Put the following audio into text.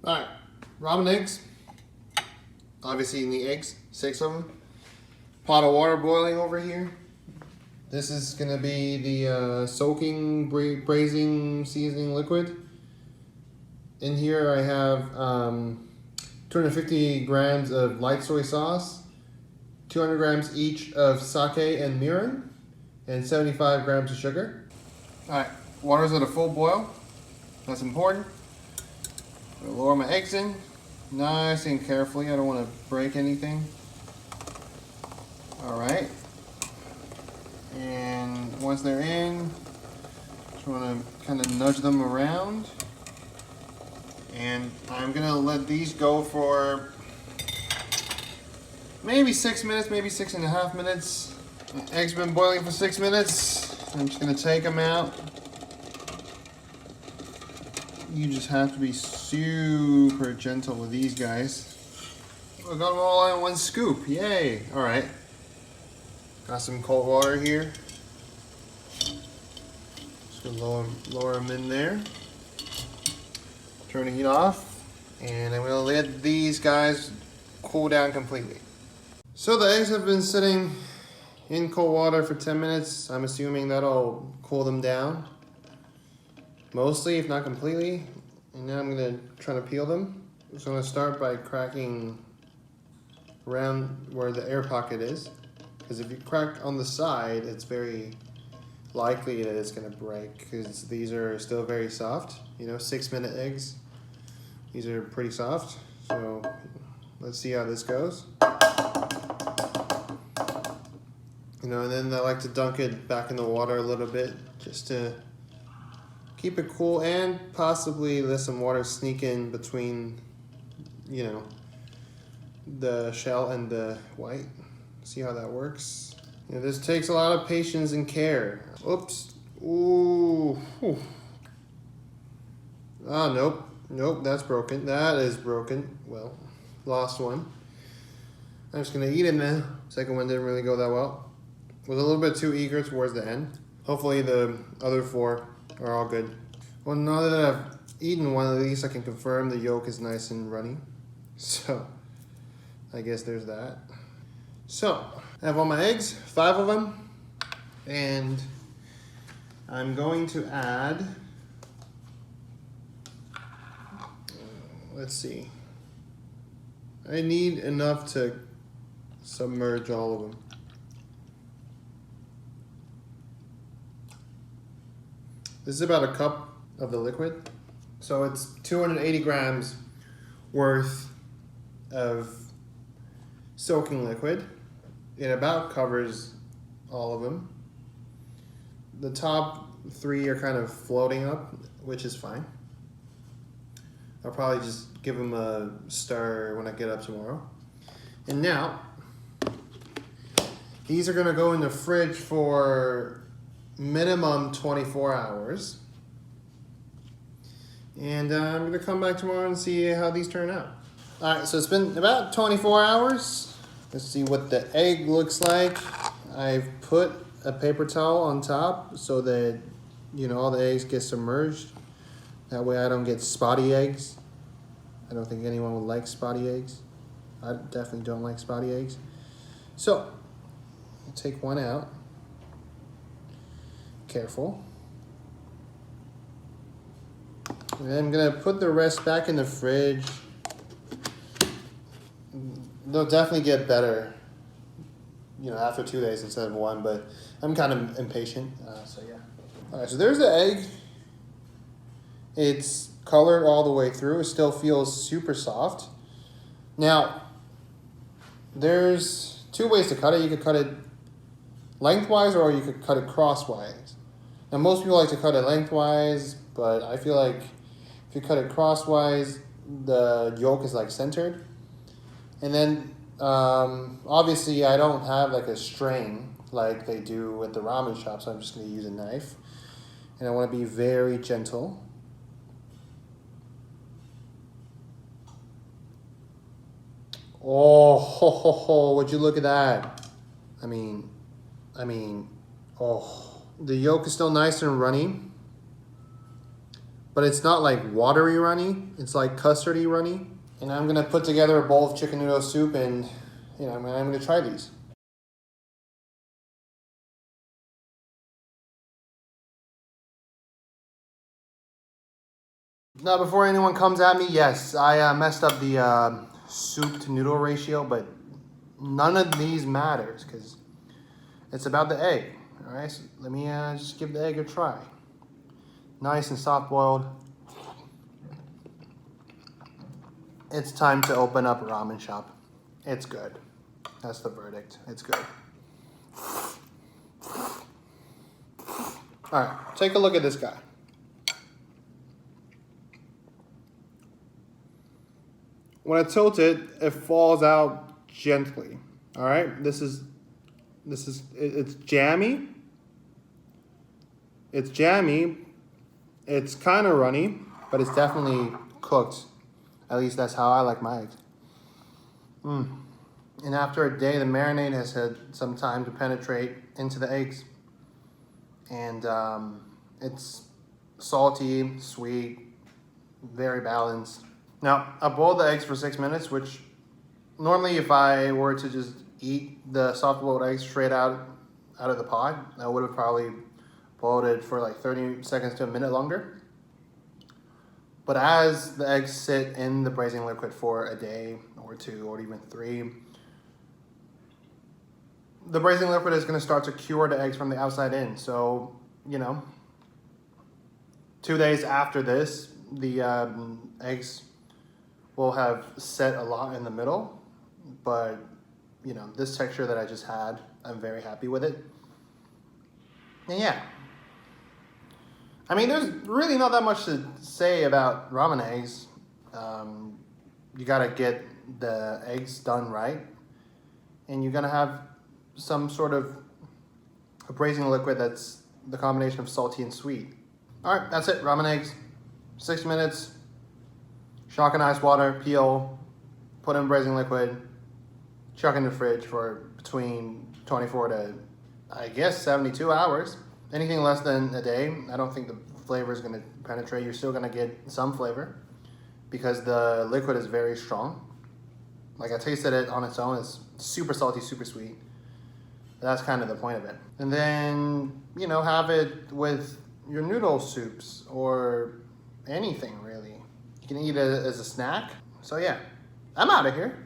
Alright, ramen eggs. Obviously you need eggs, 6 of them. Pot of water boiling over here. This is gonna be the soaking, braising, seasoning liquid. In here I have 250 grams of light soy sauce, 200 grams each of sake and mirin, and 75 grams of sugar. Alright, water's at a full boil. That's important. I'll lower my eggs in nice and carefully. I don't want to break anything. Alright. And once they're in, just want to kind of nudge them around. And I'm going to let these go for maybe 6 minutes, maybe 6.5 minutes. The eggs have been boiling for 6 minutes. I'm just going to take them out. You just have to be super gentle with these guys. I got them all in one scoop. Yay! All right. Got some cold water here. Just gonna lower them in there. Turn the heat off, and I'm gonna let these guys cool down completely. So the eggs have been sitting in cold water for 10 minutes. I'm assuming that'll cool them down. Mostly, if not completely. And now I'm gonna try to peel them. So I'm gonna start by cracking around where the air pocket is. Because if you crack on the side, it's very likely that it's gonna break, because these are still very soft. You know, 6-minute eggs. These are pretty soft. So let's see how this goes. You know, and then I like to dunk it back in the water a little bit just to keep it cool, and possibly let some water sneak in between, you know, the shell and the white. See how that works. You know, this takes a lot of patience and care. Oops. Ooh. Whew. Ah, nope. Nope, that's broken. That is broken. Well, lost one. I'm just gonna eat it now. Second one didn't really go that well. Was a little bit too eager towards the end. Hopefully the other 4 are all good. Well, now that I've eaten one of these, I can confirm the yolk is nice and runny. So, I guess there's that. So, I have all my eggs, 5 of them. And I'm going to add, let's see. I need enough to submerge all of them. This is about a cup of the liquid. So it's 280 grams worth of soaking liquid. It about covers all of them. The top 3 are kind of floating up, which is fine. I'll probably just give them a stir when I get up tomorrow. And now, these are gonna go in the fridge for minimum 24 hours. And I'm gonna come back tomorrow and see how these turn out. All right, so it's been about 24 hours. Let's see what the egg looks like. I've put a paper towel on top so that, you know, all the eggs get submerged. That way I don't get spotty eggs. I don't think anyone would like spotty eggs. I definitely don't like spotty eggs. So, I'll take one out. Careful. And I'm gonna put the rest back in the fridge. They'll definitely get better, you know, after 2 days instead of 1, but I'm kind of impatient, so yeah. All right, so there's the egg. It's colored all the way through. It still feels super soft. Now, there's 2 ways to cut it. You could cut it lengthwise, or you could cut it crosswise. Now, most people like to cut it lengthwise, but I feel like if you cut it crosswise, the yolk is like centered. And then, obviously, I don't have like a strain like they do at the ramen shop, so I'm just going to use a knife. And I want to be very gentle. Oh, ho, ho, ho, would you look at that? I mean, oh. The yolk is still nice and runny, but it's not like watery runny. It's like custardy runny. And I'm gonna put together a bowl of chicken noodle soup, and I'm gonna try these. Now, before anyone comes at me, yes, I messed up the soup to noodle ratio, but none of these matters because it's about the egg. All right, so let me just give the egg a try. Nice and soft boiled. It's time to open up a ramen shop. It's good. That's the verdict. It's good. All right, take a look at this guy. When I tilt it, it falls out gently. All right, it's jammy. It's jammy. It's kind of runny, but it's definitely cooked. At least that's how I like my eggs. And after a day, the marinade has had some time to penetrate into the eggs. And it's salty, sweet, very balanced. Now, I boiled the eggs for 6 minutes, which normally if I were to just eat the soft boiled eggs straight out of the pot, I would have probably boiled it for like 30 seconds to a minute longer. But as the eggs sit in the braising liquid for a day or two or even 3, the braising liquid is going to start to cure the eggs from the outside in. So, 2 days after this, the eggs will have set a lot in the middle. But, this texture that I just had, I'm very happy with it. And yeah. I mean, there's really not that much to say about ramen eggs. You gotta get the eggs done right. And you're gonna have some sort of a braising liquid that's the combination of salty and sweet. All right, that's it, ramen eggs. 6 minutes, shock in ice water, peel, put in braising liquid, chuck in the fridge for between 24 to, I guess, 72 hours. Anything less than a day, I don't think the flavor is gonna penetrate. You're still gonna get some flavor because the liquid is very strong. Like I tasted it on its own, it's super salty, super sweet. That's kind of the point of it. And then, have it with your noodle soups or anything really. You can eat it as a snack. So yeah, I'm out of here.